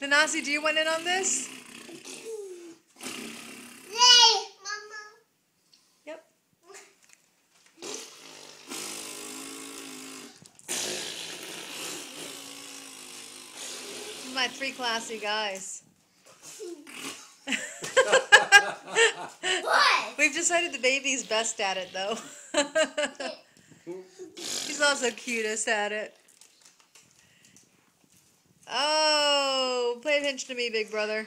Thanasis, do you want in on this? Yep. My 3 classy guys. What? We've decided the baby's best at it, though. He's also cutest at it. Oh, pay attention to me, big brother.